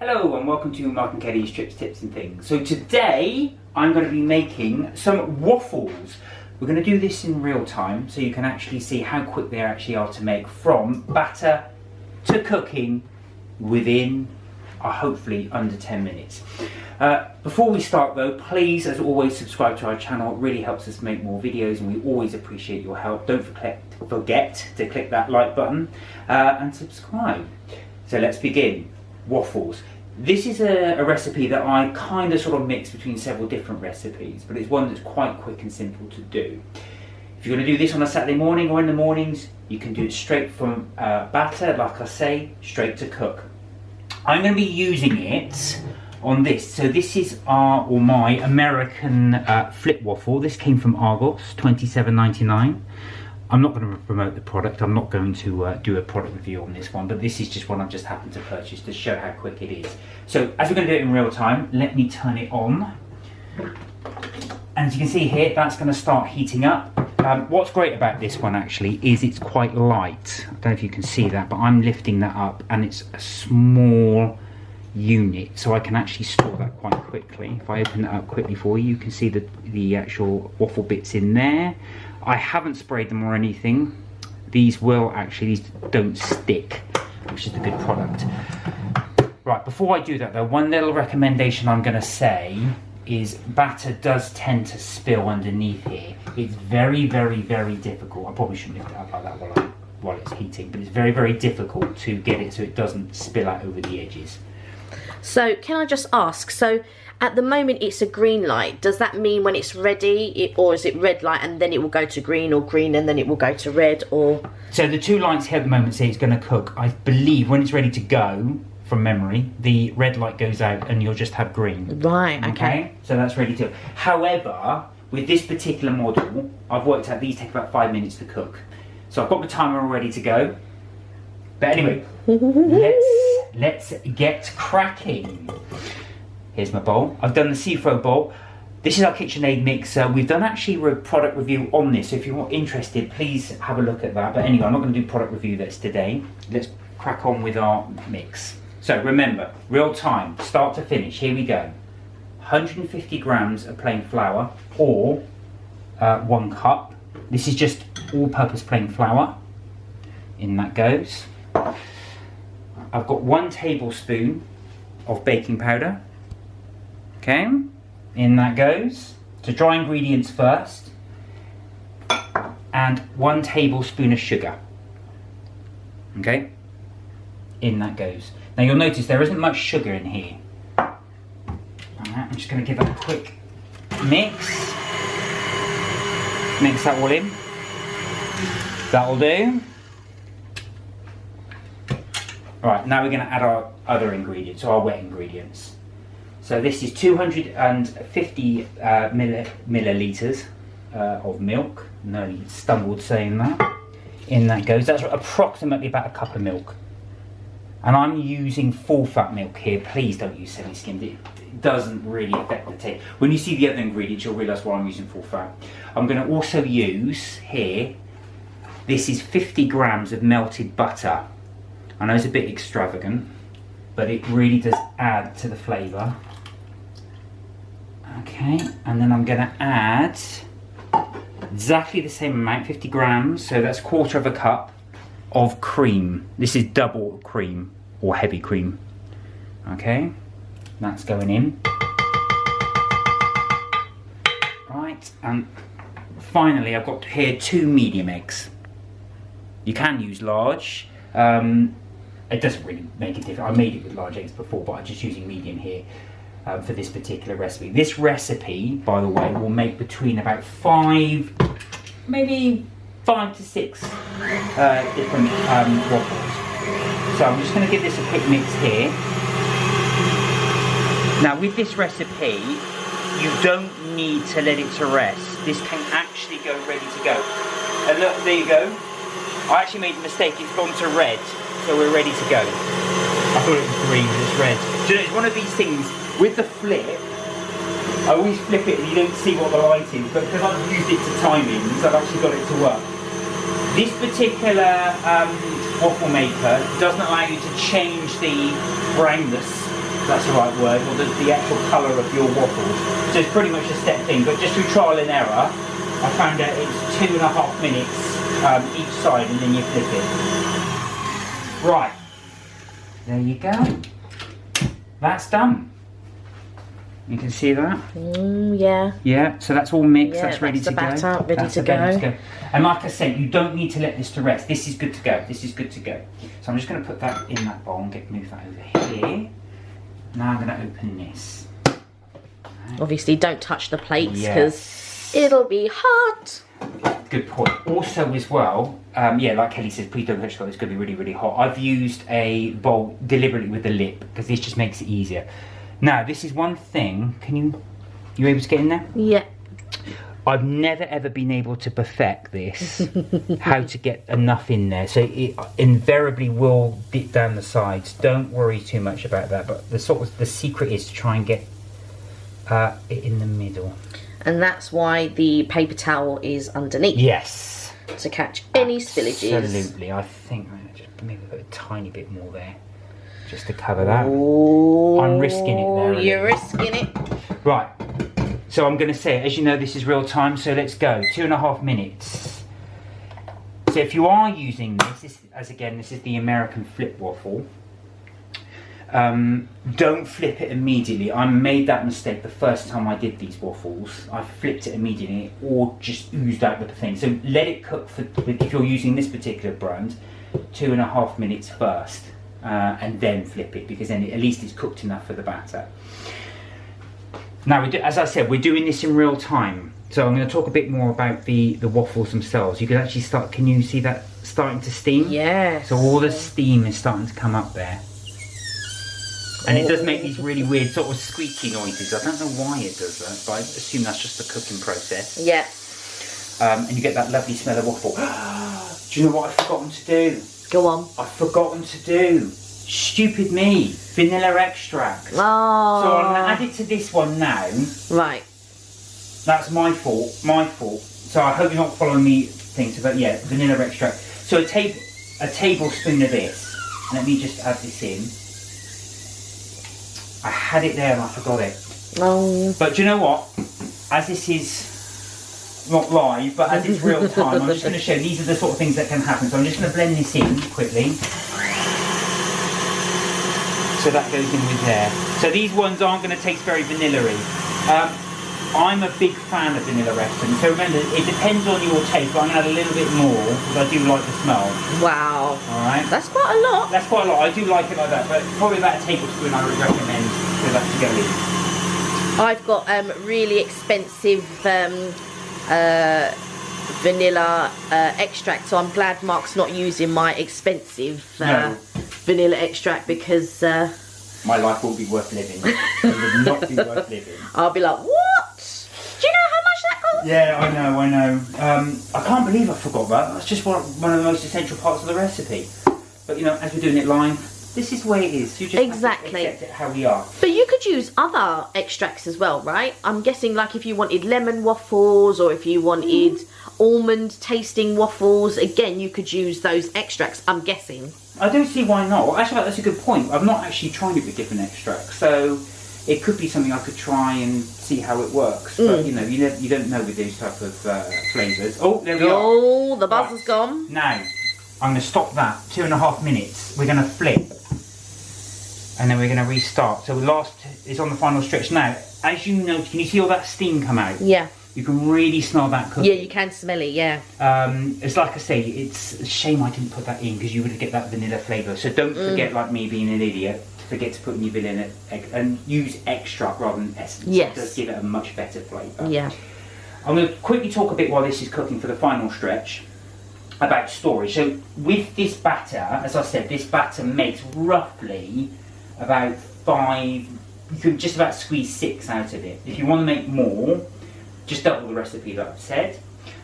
Hello and welcome to Mark and Kelly's Trips, Tips and Things. So today I'm going to be making some waffles. We're going to do this in real time so you can actually see how quick they actually are to make, from batter to cooking within hopefully under 10 minutes. Before we start though, please as always subscribe to our channel. It really helps us make more videos and we always appreciate your help. Don't forget to click that like button and subscribe. So let's begin. Waffles. This is a recipe that I kind of sort of mix between several different recipes, but it's one that's quite quick and simple to do. If you're going to do this on a Saturday morning or in the mornings, you can do it straight from batter, like I say, straight to cook. I'm going to be using it on this. So this is my American flip waffle. This came from Argos, $27.99. I'm not going to promote the product. I'm not going to do a product review on this one, but this is just one I've just happened to purchase to show how quick it is. So as we're going to do it in real time, let me turn it on. And as you can see here, that's going to start heating up. What's great about this one actually is it's quite light. I don't know if you can see that, but I'm lifting that up and it's a small unit, so I can actually store that quite quickly. If I open it up quickly for you, you can see the actual waffle bits in there. I haven't sprayed them or anything. These don't stick, which is a good product. Right, before I do that though, one little recommendation I'm going to say is batter does tend to spill underneath here. It's very, very, very difficult. I probably shouldn't lift it up like that while it's heating, but it's very, very difficult to get it so it doesn't spill out over the edges. So can I just ask, so at the moment it's a green light, does that mean when it's ready, or is it red light and then it will go to green, or green and then it will go to red, or? So the two lights here at the moment say it's going to cook. I believe when it's ready to go, from memory, the red light goes out and you'll just have green. Right, okay. So that's ready to. However, with this particular model, I've worked out these take about 5 minutes to cook. So I've got the timer all ready to go. But anyway, let's get cracking. Here's my bowl. I've done the Seafro bowl. This is our KitchenAid mixer. We've done actually a product review on this, so if you're interested, please have a look at that. But anyway, I'm not going to do product review that's today. Let's crack on with our mix. So remember, real time, start to finish. Here we go. 150 grams of plain flour, or 1 cup. This is just all-purpose plain flour. In that goes. I've got 1 tablespoon of baking powder. Okay, in that goes. So dry ingredients first. And 1 tablespoon of sugar. Okay, in that goes. Now you'll notice there isn't much sugar in here. Alright, I'm just going to give it a quick mix. Mix that all in. That'll do. Alright, now we're going to add our other ingredients, or our wet ingredients. So this is 250 millilitres of milk. Nearly stumbled saying that. In that goes. That's approximately about a cup of milk. And I'm using full fat milk here. Please don't use semi-skimmed. It doesn't really affect the taste. When you see the other ingredients, you'll realise why I'm using full fat. I'm going to also use here, this is 50 grams of melted butter. I know it's a bit extravagant, but it really does add to the flavour. Okay, and then I'm going to add exactly the same amount, 50 grams, so that's 1/4 of a cup of cream. This is double cream, or heavy cream. Okay, that's going in. Right, and finally I've got here 2 medium eggs. You can use large. It doesn't really make a difference. I made it with large eggs before, but I'm just using medium here for this particular recipe. This recipe, by the way, will make between about 5, maybe 5 to 6 different waffles. So I'm just going to give this a quick mix here. Now with this recipe, you don't need to let it to rest. This can actually go ready to go. And look, there you go. I actually made a mistake. It's gone to red. So we're ready to go. I thought it was green, but it's red. So it's one of these things, with the flip, I always flip it and you don't see what the light is, but because I've used it to timings, I've actually got it to work. This particular waffle maker doesn't allow you to change the brownness that's the right word, or the actual colour of your waffles. So it's pretty much a step thing, but just through trial and error, I found out it's 2.5 minutes each side, and then you flip it. Right, there you go. That's done. You can see that? Yeah. Yeah, so that's all mixed, Yeah, that's ready to go. Batter, ready That's to go. And like I said, you don't need to let this to rest. This is good to go. This is good to go. So I'm just going to put that in that bowl and move that over here. Now I'm going to open this. Obviously, don't touch the plates because it'll be hot. Good point. Also, as well, yeah, like Kelly says, please don't touch it. It's going to be really, really hot. I've used a bowl deliberately with the lip because this just makes it easier. Now, this is one thing. You able to get in there? Yeah. I've never ever been able to perfect this, how to get enough in there. So it invariably will dip down the sides. Don't worry too much about that. But the secret is to try and get it in the middle. And that's why the paper towel is underneath. Yes. To catch any spillages. Absolutely. I think I just maybe put a tiny bit more there, just to cover that. Ooh, I'm risking it there. You're risking it. Right. So I'm going to say, as you know, this is real time, so let's go. 2.5 minutes. So if you are using this, this is the American flip waffle. Don't flip it immediately. I made that mistake the first time I did these waffles. I flipped it immediately, or just oozed out the thing. So let it cook for, if you're using this particular brand, 2.5 minutes first, and then flip it, because then at least it's cooked enough for the batter. Now, as I said, we're doing this in real time. So I'm going to talk a bit more about the waffles themselves. You can actually start, can you see that starting to steam? Yes. So all the steam is starting to come up there. And it does make these really weird sort of squeaky noises. I don't know why it does that, but I assume that's just the cooking process. Yeah. And you get that lovely smell of waffle. Do you know what I've forgotten to do? Go on. I've forgotten to do. Stupid me. Vanilla extract. Oh. So I'm going to add it to this one now. Right. That's my fault. My fault. So I hope you're not following me things about, yeah, vanilla extract. So a tablespoon of this. Let me just add this in. I had it there and I forgot it. Oh. But do you know what? As this is not live, but as it's real time, I'm just going to show these are the sort of things that can happen. So I'm just going to blend this in quickly. So that goes in with there. So these ones aren't going to taste very vanilla-y. I'm a big fan of vanilla essence. So remember, it depends on your taste, but I'm going to add a little bit more because I do like the smell. Wow. Alright? That's quite a lot. That's quite a lot. I do like it like that, but probably about a tablespoon I would recommend for that to go in. I've got really expensive vanilla extract, so I'm glad Mark's not using my expensive vanilla extract because my life will be worth living. It would not be worth living. I'll be like, what? Do you know how much that costs? Yeah, I know. I can't believe I forgot that. That's just one of the most essential parts of the recipe. But you know, as we're doing it live, this is the way it is. You just have to accept it how we are. But you could use other extracts as well, right? I'm guessing like if you wanted lemon waffles or if you wanted almond tasting waffles, again, you could use those extracts, I'm guessing. I don't see why not. Well, actually, that's a good point. I've not actually tried it with different extracts, so it could be something I could try and see how it works. But you know, you don't know with these type of flavours. Oh, there we are. Oh, the buzz has gone. Now, I'm going to stop that. 2.5 minutes. We're going to flip. And then we're going to restart. So it's on the final stretch now. As you know, can you see all that steam come out? Yeah. You can really smell that cooking. Yeah, you can smell it, yeah. It's like I say, it's a shame I didn't put that in because you would get that vanilla flavour. So don't forget, like me being an idiot, to forget to put in your vanilla and use extract rather than essence. Yes. It does give it a much better flavour. Yeah. I'm going to quickly talk a bit while this is cooking for the final stretch about storage. So with this batter, as I said, this batter makes roughly about 5, you can just about squeeze 6 out of it. If you want to make more, just double the recipe that I've said.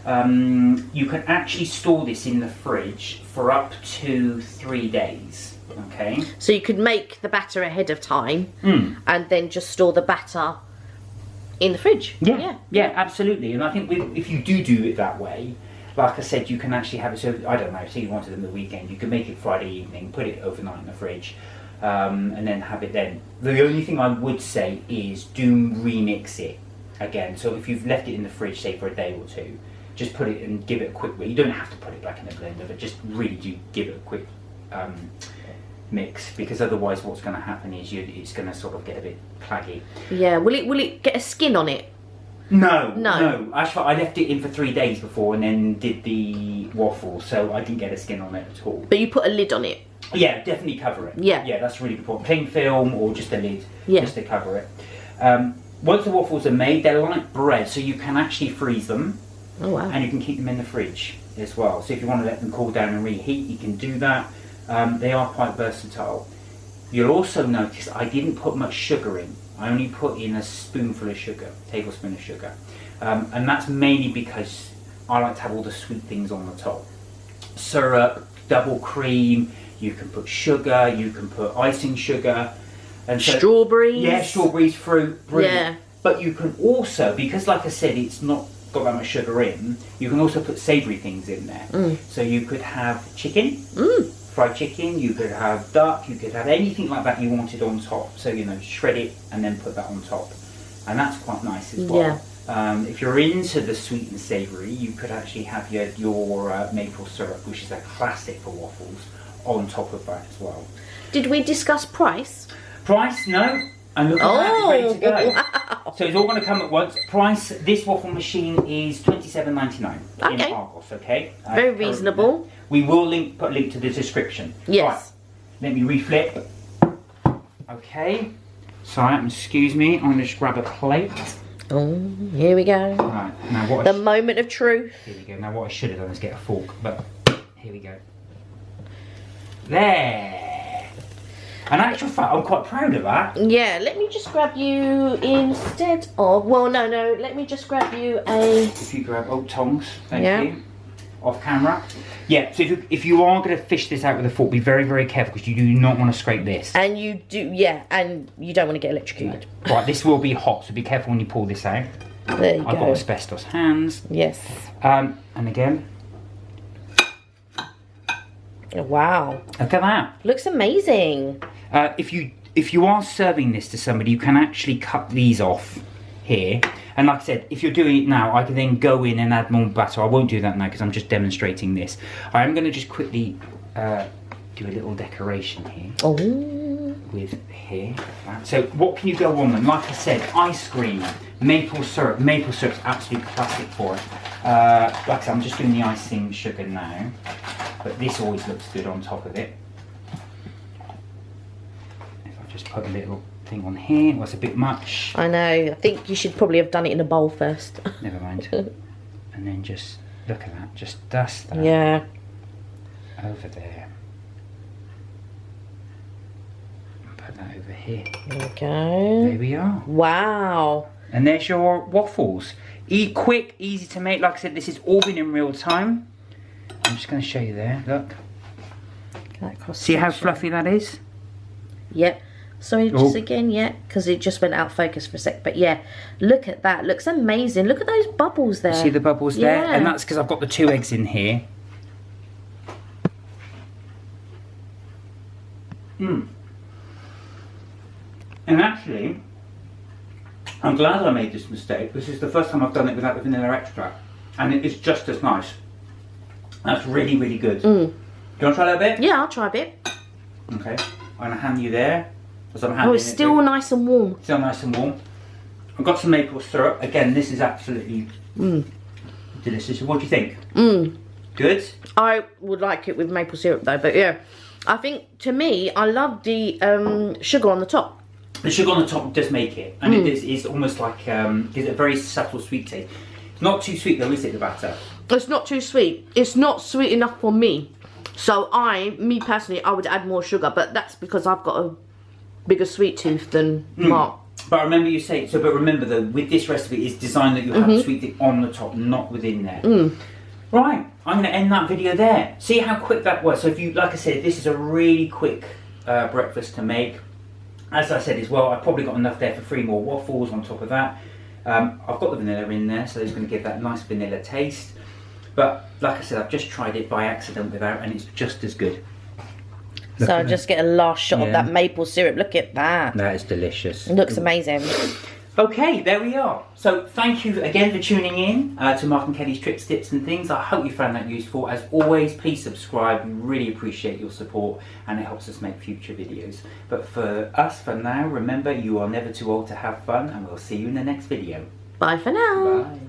You can actually store this in the fridge for up to 3 days. Okay. So you could make the batter ahead of time and then just store the batter in the fridge. Yeah, absolutely. And I think if you do it that way, like I said, you can actually have it. So I don't know. Say you wanted it on the weekend, you can make it Friday evening, put it overnight in the fridge. and then have it then. The only thing I would say is do remix it again. So if you've left it in the fridge, say for a day or two, just put it and give it a quick. You don't have to put it back in the blender, but just really do give it a quick mix, because otherwise what's going to happen is it's going to sort of get a bit plaggy. Yeah. Will it get a skin on it? No. Actually, I left it in for 3 days before and then did the waffle, so I didn't get a skin on it at all. But you put a lid on it? Yeah, definitely cover it. Yeah, that's really important. Plain film or just a lid, yeah, just to cover it. Once the waffles are made, they're like bread, so you can actually freeze them. Oh wow. And you can keep them in the fridge as well. So if you want to let them cool down and reheat, you can do that. They are quite versatile. You'll also notice I didn't put much sugar in. I only put in a spoonful of sugar, tablespoon of sugar. And that's mainly because I like to have all the sweet things on the top. Syrup, double cream, you can put sugar, you can put icing sugar. And so, strawberries. Yeah, strawberries, fruit, brilliant. Yeah. But you can also, because like I said, it's not got that much sugar in, you can also put savoury things in there. So you could have chicken, fried chicken, you could have duck, you could have anything like that you wanted on top. So, shred it and then put that on top. And that's quite nice as well. Yeah. If you're into the sweet and savoury, you could actually have your maple syrup, which is a classic for waffles, on top of that as well. Did we discuss price? Price, no. And look at that, it's ready to go. Wow. So it's all going to come at once. Price, this waffle machine is $27.99 in Argos, okay? Very reasonable. We will put a link to the description. Yes. Right, let me reflip. Okay. Sorry, excuse me. I'm going to just grab a plate. Oh, here we go. Right, now what the moment of truth. Here we go. Now what I should have done is get a fork, but here we go. There. And actual fact, I'm quite proud of that. Yeah, let me just grab you instead of... Well, no, let me just grab you a... If you grab... Oh, tongs, thank you. Off camera. Yeah, so if you are going to fish this out with a fork, be very, very careful, because you do not want to scrape this. And you do, and you don't want to get electrocuted. No. Right, this will be hot, so be careful when you pull this out. There you go. I've got asbestos hands. Yes. And again... Oh, wow. Look at that. Looks amazing. If you are serving this to somebody, you can actually cut these off here. And like I said, if you're doing it now, I can then go in and add more batter. I won't do that now because I'm just demonstrating this. I am going to just quickly do a little decoration here. Oh. With here. So what can you go on then? Like I said, ice cream, maple syrup. Maple syrup's absolute classic for it. Like I said, I'm just doing the icing sugar now. But this always looks good on top of it. If I just put a little thing on here, it was a bit much. I know, I think you should probably have done it in a bowl first. Never mind. And then just, look at that, just dust that over there. And put that over here. There we go. There we are. Wow. And there's your waffles. Quick, easy to make. Like I said, this has all been in real time. I'm just going to show you there, look. See how fluffy that is? Yep. Sorry, just again, because it just went out of focus for a sec. But yeah, look at that. Looks amazing. Look at those bubbles there. See the bubbles there? And that's because I've got the 2 eggs in here. And actually, I'm glad I made this mistake. This is the first time I've done it without the vanilla extract. And it is just as nice. That's really, really good. Do you want to try that a bit? Yeah, I'll try a bit. Okay. I'm going to hand you there. Oh, it's still nice and warm. Still nice and warm. I've got some maple syrup. Again, this is absolutely delicious. What do you think? Good? I would like it with maple syrup though, but yeah. I think, to me, I love the sugar on the top. The sugar on the top does make it. And it's almost like, gives it a very subtle sweet taste. It's not too sweet though, is it, the batter? It's not too sweet. It's not sweet enough for me. So me personally, I would add more sugar, but that's because I've got a bigger sweet tooth than Mark. But remember you say, but remember though, with this recipe, it's designed that you have the sweet thing on the top, not within there. Right, I'm going to end that video there. See how quick that was. So if you, like I said, this is a really quick breakfast to make. As I said as well, I've probably got enough there for 3 more waffles on top of that. I've got the vanilla in there, so it's going to give that nice vanilla taste. But like I said, I've just tried it by accident without, and it's just as good. So I'll just get a last shot of that maple syrup. Look at that. That is delicious. It looks amazing. Okay, there we are. So thank you again for tuning in to Mark and Kelly's Trips, Tips and Things. I hope you found that useful. As always, please subscribe. We really appreciate your support and it helps us make future videos. But for us, for now, remember you are never too old to have fun and we'll see you in the next video. Bye for now. Bye.